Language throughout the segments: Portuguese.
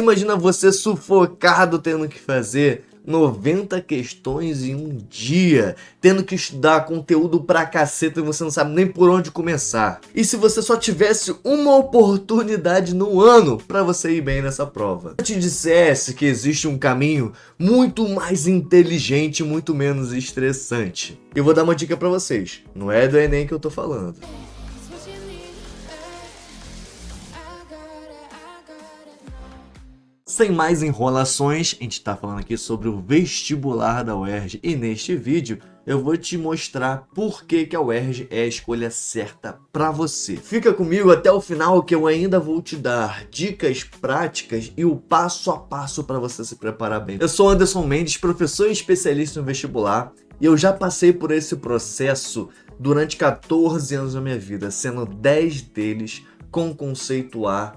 Imagina você sufocado tendo que fazer 90 questões em um dia, tendo que estudar conteúdo pra caceta e você não sabe nem por onde começar. E se você só tivesse uma oportunidade no ano pra você ir bem nessa prova? Se eu te dissesse que existe um caminho muito mais inteligente, muito menos estressante. Eu vou dar uma dica pra vocês, não é do Enem que eu tô falando. Sem mais enrolações, a gente está falando aqui sobre o vestibular da UERJ e neste vídeo eu vou te mostrar por que a UERJ é a escolha certa para você. Fica comigo até o final que eu ainda vou te dar dicas práticas e o passo a passo para você se preparar bem. Eu sou Anderson Mendes, professor e especialista no vestibular, e eu já passei por esse processo durante 14 anos da minha vida, sendo 10 deles com conceito A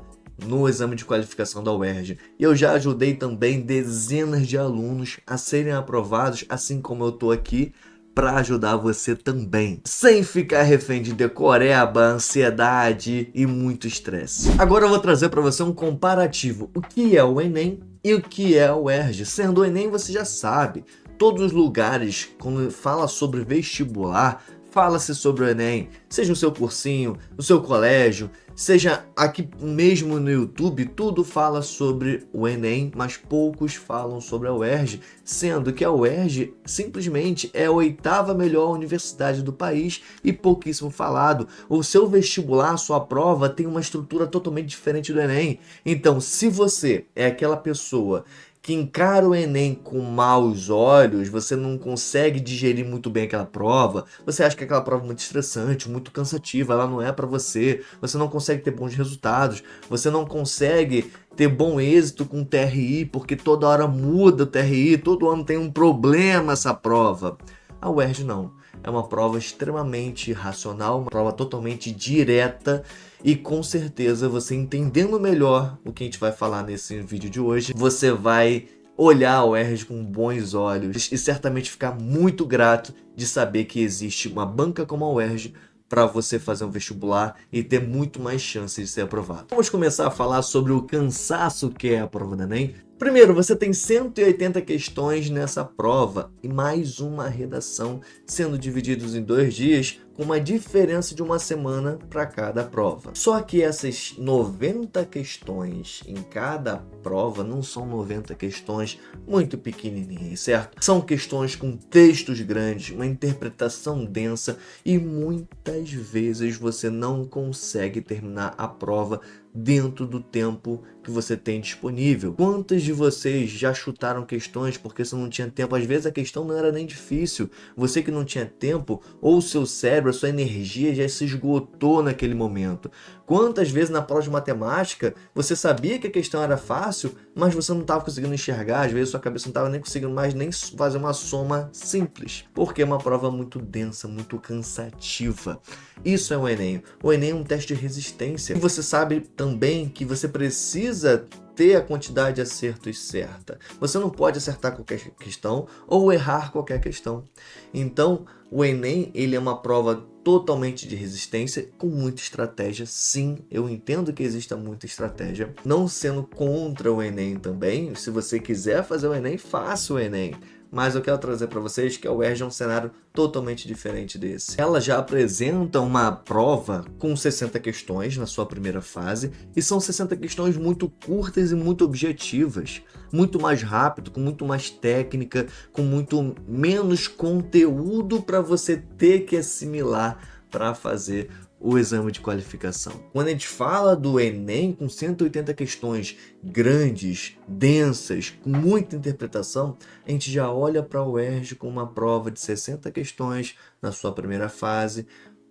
no exame de qualificação da UERJ. E eu já ajudei também dezenas de alunos a serem aprovados, assim como eu tô aqui para ajudar você também, sem ficar refém de decoreba, ansiedade e muito estresse. Agora eu vou trazer para você um comparativo, o que é o Enem e o que é a UERJ. Sendo o Enem, você já sabe, todos os lugares, quando fala sobre vestibular, fala-se sobre o Enem, seja no seu cursinho, no seu colégio, seja aqui mesmo no YouTube, tudo fala sobre o Enem, mas poucos falam sobre a UERJ, sendo que a UERJ simplesmente é a 8ª melhor universidade do país e pouquíssimo falado. O seu vestibular, a sua prova, tem uma estrutura totalmente diferente do Enem. Então, se você é aquela pessoa que encara o Enem com maus olhos, você não consegue digerir muito bem aquela prova, você acha que aquela prova é muito estressante, muito cansativa, ela não é para você, você não consegue ter bons resultados, você não consegue ter bom êxito com o TRI, porque toda hora muda o TRI, todo ano tem um problema essa prova. A UERJ não. É uma prova extremamente racional, uma prova totalmente direta e com certeza você entendendo melhor o que a gente vai falar nesse vídeo de hoje, você vai olhar a UERJ com bons olhos e certamente ficar muito grato de saber que existe uma banca como a UERJ para você fazer um vestibular e ter muito mais chances de ser aprovado. Vamos começar a falar sobre o cansaço que é a prova do Enem. Primeiro, você tem 180 questões nessa prova e mais uma redação, sendo divididos em 2 dias, com uma diferença de uma semana para cada prova. Só que essas 90 questões em cada prova não são 90 questões muito pequenininhas, certo? São questões com textos grandes, uma interpretação densa e muitas vezes você não consegue terminar a prova dentro do tempo que você tem disponível. Quantos de vocês já chutaram questões porque você não tinha tempo? Às vezes a questão não era nem difícil. Você que não tinha tempo, ou o seu cérebro, a sua energia já se esgotou naquele momento. Quantas vezes na prova de matemática você sabia que a questão era fácil, mas você não estava conseguindo enxergar, às vezes sua cabeça não estava nem conseguindo mais nem fazer uma soma simples, porque é uma prova muito densa, muito cansativa. Isso é o Enem. O Enem é um teste de resistência. E você sabe também que você precisa ter a quantidade de acertos certa. Você não pode acertar qualquer questão ou errar qualquer questão. Então, o Enem, ele é uma prova totalmente de resistência, com muita estratégia. Sim, eu entendo que exista muita estratégia. Não sendo contra o Enem também, se você quiser fazer o Enem, faça o Enem. Mas eu quero trazer para vocês que a UERJ é um cenário totalmente diferente desse. Ela já apresenta uma prova com 60 questões na sua primeira fase, e são 60 questões muito curtas e muito objetivas, muito mais rápido, com muito mais técnica, com muito menos conteúdo para você ter que assimilar para fazer o exame de qualificação. Quando a gente fala do Enem com 180 questões grandes, densas, com muita interpretação, a gente já olha para a UERJ com uma prova de 60 questões na sua primeira fase,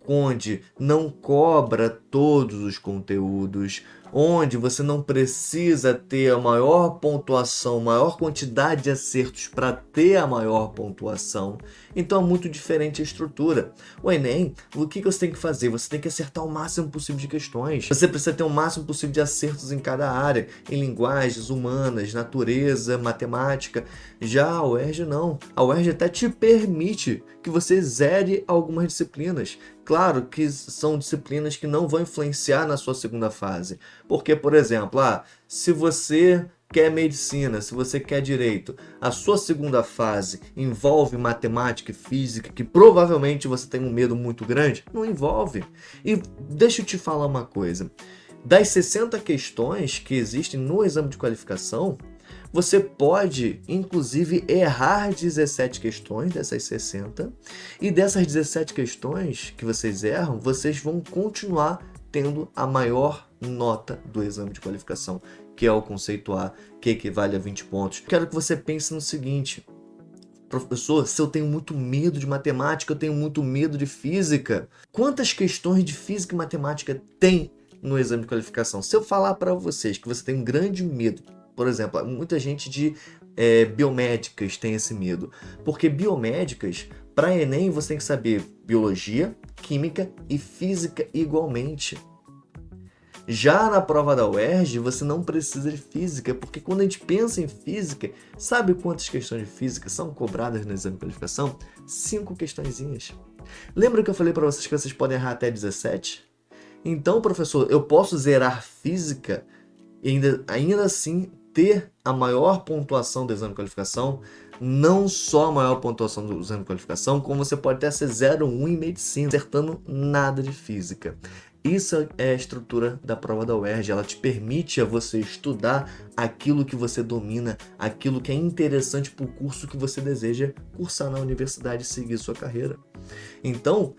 onde não cobra todos os conteúdos, onde você não precisa ter a maior pontuação, maior quantidade de acertos para ter a maior pontuação. Então é muito diferente a estrutura. O Enem, o que você tem que fazer? Você tem que acertar o máximo possível de questões. Você precisa ter o máximo possível de acertos em cada área, em linguagens, humanas, natureza, matemática. Já a UERJ não. A UERJ até te permite que você zere algumas disciplinas. Claro que são disciplinas que não vão influenciar na sua segunda fase. Porque, por exemplo, se você quer medicina, se você quer direito, a sua segunda fase envolve matemática e física, que provavelmente você tem um medo muito grande, não envolve. E deixa eu te falar uma coisa. Das 60 questões que existem no exame de qualificação, você pode, inclusive, errar 17 questões dessas 60, e dessas 17 questões que vocês erram, vocês vão continuar tendo a maior nota do exame de qualificação, que é o conceito A, que equivale a 20 pontos. Quero que você pense no seguinte: professor, se eu tenho muito medo de matemática, eu tenho muito medo de física, quantas questões de física e matemática tem no exame de qualificação? Se eu falar para vocês que você tem um grande medo, por exemplo, muita gente de biomédicas tem esse medo, porque biomédicas, para Enem, você tem que saber biologia, química e física igualmente. Já na prova da UERJ, você não precisa de física, porque quando a gente pensa em física, sabe quantas questões de física são cobradas no exame de qualificação? 5 questõezinhas. Lembra que eu falei para vocês que vocês podem errar até 17? Então, professor, eu posso zerar física e ainda assim ter a maior pontuação do exame de qualificação? Não só a maior pontuação do exame de qualificação, como você pode até ser 0,1 em medicina, acertando nada de física. Isso é a estrutura da prova da UERJ, ela te permite a você estudar aquilo que você domina, aquilo que é interessante para o curso que você deseja cursar na universidade e seguir sua carreira. Então,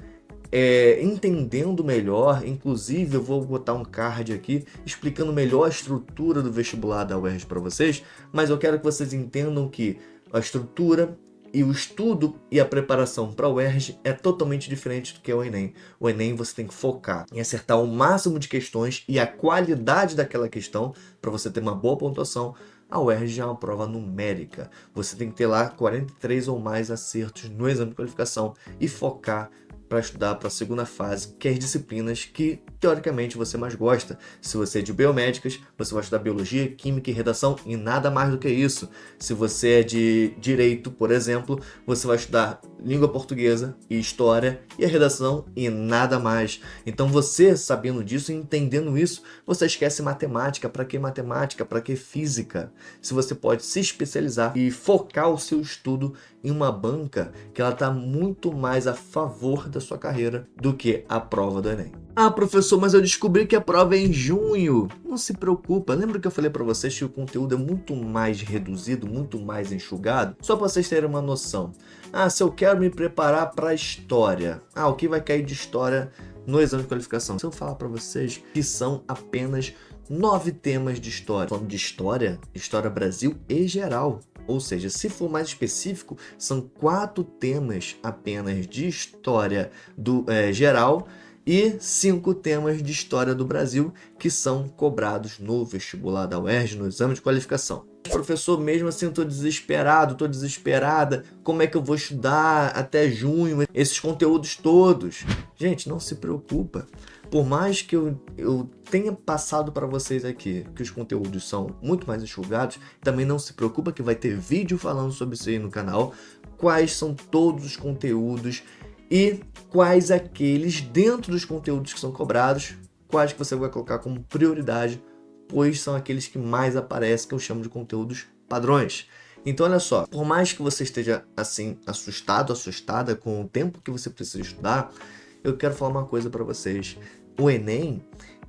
entendendo melhor, inclusive eu vou botar um card aqui explicando melhor a estrutura do vestibular da UERJ para vocês, mas eu quero que vocês entendam que a estrutura e o estudo e a preparação para o UERJ é totalmente diferente do que o Enem. O Enem você tem que focar em acertar o máximo de questões e a qualidade daquela questão para você ter uma boa pontuação. A UERJ é uma prova numérica. Você tem que ter lá 43 ou mais acertos no exame de qualificação e focar para estudar para a segunda fase, que é as disciplinas que, teoricamente, você mais gosta. Se você é de biomédicas, você vai estudar biologia, química e redação e nada mais do que isso. Se você é de direito, por exemplo, você vai estudar língua portuguesa e história e a redação e nada mais. Então você, sabendo disso e entendendo isso, você esquece matemática. Para que matemática? Para que física? Se você pode se especializar e focar o seu estudo em uma banca que ela está muito mais a favor da sua carreira do que a prova do Enem. Ah, professor, mas eu descobri que a prova é em junho. Não se preocupa, lembra que eu falei para vocês que o conteúdo é muito mais reduzido, muito mais enxugado? Só para vocês terem uma noção. Ah, se eu quero me preparar para a história. Ah, o que vai cair de história no exame de qualificação? Se eu falar para vocês que são apenas 9 temas de história. Falando de história, história Brasil e geral. Ou seja, se for mais específico, são 4 temas apenas de história geral e 5 temas de história do Brasil que são cobrados no vestibular da UERJ, no exame de qualificação. Professor, mesmo assim eu estou desesperado, estou desesperada, como é que eu vou estudar até junho esses conteúdos todos? Gente, não se preocupa. Por mais que eu tenha passado para vocês aqui que os conteúdos são muito mais enxugados, também não se preocupa que vai ter vídeo falando sobre isso aí no canal, quais são todos os conteúdos e quais aqueles dentro dos conteúdos que são cobrados, quais que você vai colocar como prioridade, pois são aqueles que mais aparecem, que eu chamo de conteúdos padrões. Então, olha só, por mais que você esteja assim assustado, assustada com o tempo que você precisa estudar, eu quero falar uma coisa para vocês. O Enem,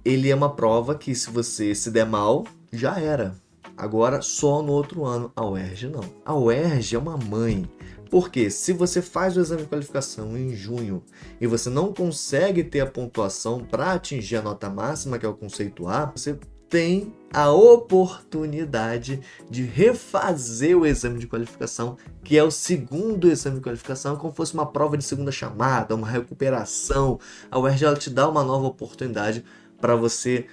ele é uma prova que se você se der mal, já era. Agora, só no outro ano. A UERJ não. A UERJ é uma mãe. Porque se você faz o exame de qualificação em junho e você não consegue ter a pontuação para atingir a nota máxima, que é o conceito A, você tem a oportunidade de refazer o exame de qualificação, que é o segundo exame de qualificação, como se fosse uma prova de segunda chamada, uma recuperação. A UERJ ela te dá uma nova oportunidade para você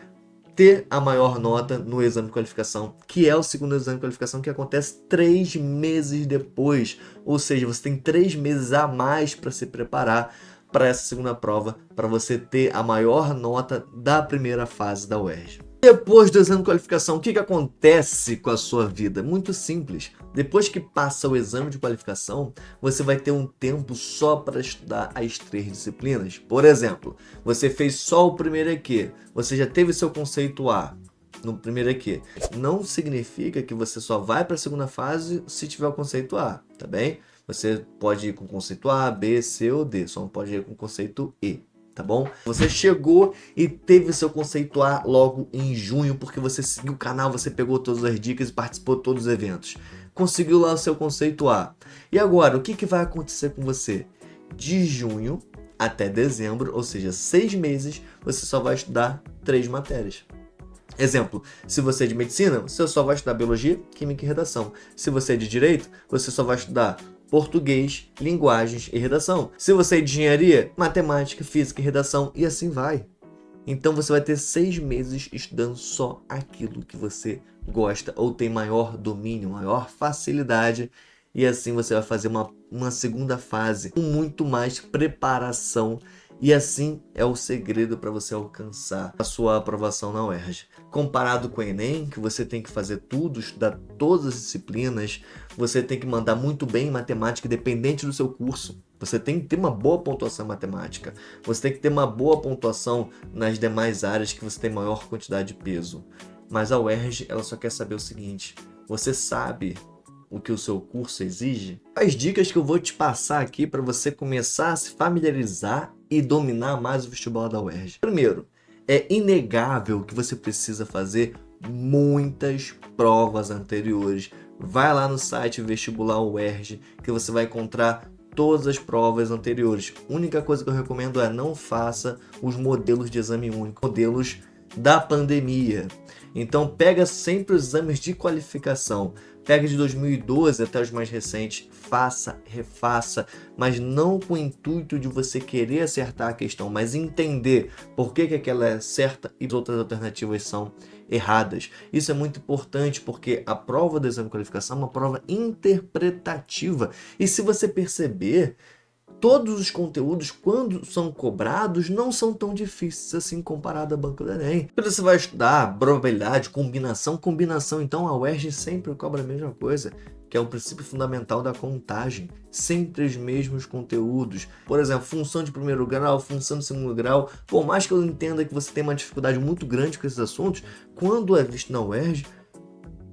ter a maior nota no exame de qualificação, que é o segundo exame de qualificação, que acontece 3 meses depois. Ou seja, você tem 3 meses a mais para se preparar para essa segunda prova, para você ter a maior nota da primeira fase da UERJ. Depois do exame de qualificação, o que acontece com a sua vida? Muito simples. Depois que passa o exame de qualificação, você vai ter um tempo só para estudar as 3 disciplinas. Por exemplo, você fez só o primeiro EQ, você já teve seu conceito A, no primeiro aqui, não significa que você só vai para a segunda fase se tiver o conceito A, tá bem? Você pode ir com o conceito A, B, C ou D, só não pode ir com o conceito E, tá bom? Você chegou e teve seu conceito A logo em junho, porque você seguiu o canal, você pegou todas as dicas e participou de todos os eventos. Conseguiu lá o seu conceito A. E agora, o que vai acontecer com você? De junho até dezembro, ou seja, 6 meses, você só vai estudar 3 matérias. Exemplo, se você é de medicina, você só vai estudar biologia, química e redação. Se você é de direito, você só vai estudar português, linguagens e redação. Se você é de engenharia, matemática, física e redação, e assim vai. Então você vai ter 6 meses estudando só aquilo que você gosta ou tem maior domínio, maior facilidade. E assim você vai fazer uma segunda fase com muito mais preparação. E assim é o segredo para você alcançar a sua aprovação na UERJ. Comparado com o Enem, que você tem que fazer tudo, estudar todas as disciplinas, você tem que mandar muito bem em matemática, independente do seu curso. Você tem que ter uma boa pontuação em matemática. Você tem que ter uma boa pontuação nas demais áreas que você tem maior quantidade de peso. Mas a UERJ, ela só quer saber o seguinte: você sabe o que o seu curso exige? As dicas que eu vou te passar aqui para você começar a se familiarizar e dominar mais o vestibular da UERJ. Primeiro, é inegável que você precisa fazer muitas provas anteriores. Vai lá no site Vestibular UERJ que você vai encontrar todas as provas anteriores. A única coisa que eu recomendo é não faça os modelos de exame único, modelos da pandemia. Então pega sempre os exames de qualificação. Pega de 2012 até os mais recentes, faça, refaça, mas não com o intuito de você querer acertar a questão, mas entender por que aquela é certa e as outras alternativas são erradas. Isso é muito importante porque a prova do exame de qualificação é uma prova interpretativa. E se você perceber, todos os conteúdos, quando são cobrados, não são tão difíceis assim comparado à banca do Enem. Quando você vai estudar probabilidade, combinação, então a UERJ sempre cobra a mesma coisa, que é o princípio fundamental da contagem. Sempre os mesmos conteúdos. Por exemplo, função de primeiro grau, função de segundo grau. Por mais que eu entenda que você tem uma dificuldade muito grande com esses assuntos, quando é visto na UERJ,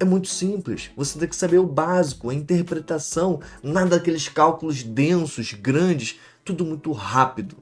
é muito simples, você tem que saber o básico, a interpretação, nada daqueles cálculos densos, grandes, tudo muito rápido.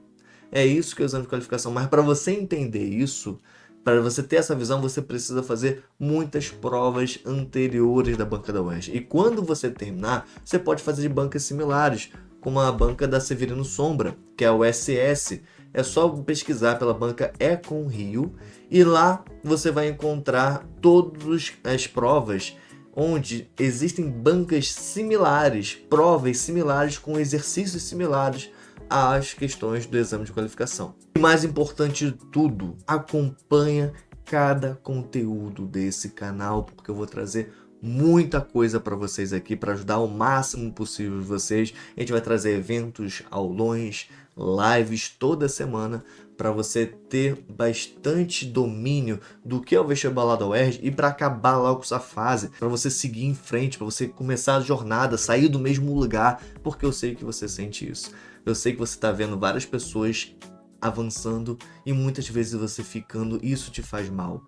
É isso que é o exame de qualificação, mas para você entender isso, para você ter essa visão, você precisa fazer muitas provas anteriores da banca da UERJ. E quando você terminar, você pode fazer de bancas similares, como a banca da Severino Sombra, que é a USS. É só pesquisar pela banca Econ Rio e lá você vai encontrar todas as provas onde existem bancas similares, provas similares com exercícios similares às questões do exame de qualificação. E mais importante de tudo, acompanha cada conteúdo desse canal, porque eu vou trazer muita coisa para vocês aqui para ajudar o máximo possível vocês. A gente vai trazer eventos, aulões, lives toda semana para você ter bastante domínio do que é o vestibular da UERJ e para acabar logo com essa fase, para você seguir em frente, para você começar a jornada, sair do mesmo lugar, porque eu sei que você sente isso. Eu sei que você está vendo várias pessoas avançando e muitas vezes você ficando, isso te faz mal.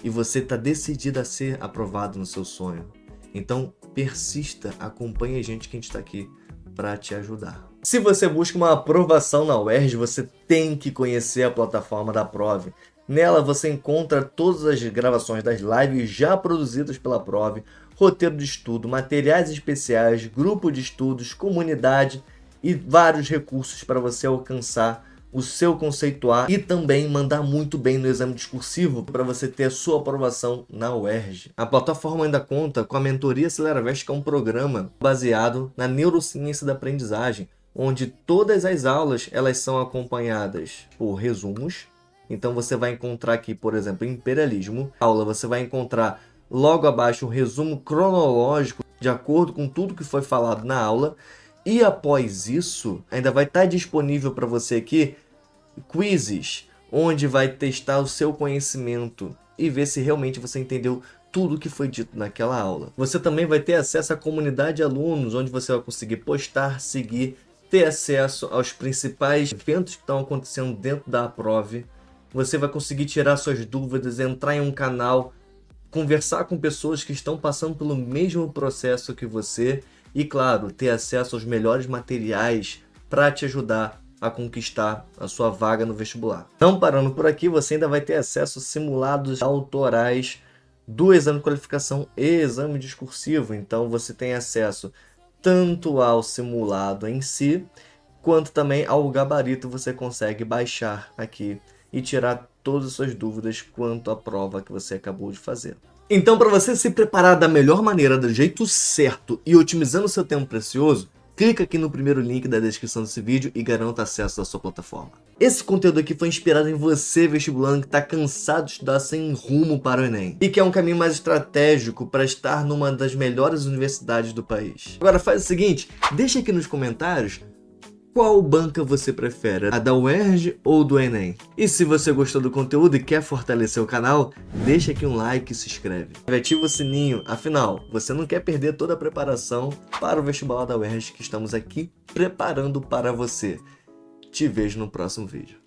E você está decidido a ser aprovado no seu sonho. Então, persista, acompanhe a gente que a gente está aqui para te ajudar. Se você busca uma aprovação na UERJ, você tem que conhecer a plataforma da Prove. Nela você encontra todas as gravações das lives já produzidas pela Prove, roteiro de estudo, materiais especiais, grupo de estudos, comunidade e vários recursos para você alcançar o seu conceito A e também mandar muito bem no exame discursivo para você ter a sua aprovação na UERJ. A plataforma ainda conta com a Mentoria AceleraVest, que é um programa baseado na neurociência da aprendizagem, onde todas as aulas elas são acompanhadas por resumos. Então você vai encontrar aqui, por exemplo, imperialismo, aula, você vai encontrar logo abaixo um resumo cronológico de acordo com tudo que foi falado na aula. E após isso, ainda vai estar disponível para você aqui quizzes, onde vai testar o seu conhecimento e ver se realmente você entendeu tudo que foi dito naquela aula. Você também vai ter acesso à comunidade de alunos, onde você vai conseguir postar, seguir, ter acesso aos principais eventos que estão acontecendo dentro da Prove. Você vai conseguir tirar suas dúvidas, entrar em um canal conversar com pessoas que estão passando pelo mesmo processo que você e, claro, ter acesso aos melhores materiais para te ajudar a conquistar a sua vaga no vestibular. Não parando por aqui, você ainda vai ter acesso a simulados autorais do exame de qualificação e exame discursivo. Então você tem acesso tanto ao simulado em si, quanto também ao gabarito. Você consegue baixar aqui e tirar todas as suas dúvidas quanto à prova que você acabou de fazer. Então, para você se preparar da melhor maneira, do jeito certo e otimizando seu tempo precioso, clica aqui no primeiro link da descrição desse vídeo e garanta acesso à sua plataforma. Esse conteúdo aqui foi inspirado em você, vestibulando, que está cansado de estudar sem rumo para o Enem e que é um caminho mais estratégico para estar numa das melhores universidades do país. Agora faz o seguinte, deixa aqui nos comentários qual banca você prefere, a da UERJ ou do Enem? E se você gostou do conteúdo e quer fortalecer o canal, deixa aqui um like e se inscreve. Ativa o sininho, afinal, você não quer perder toda a preparação para o vestibular da UERJ que estamos aqui preparando para você. Te vejo no próximo vídeo.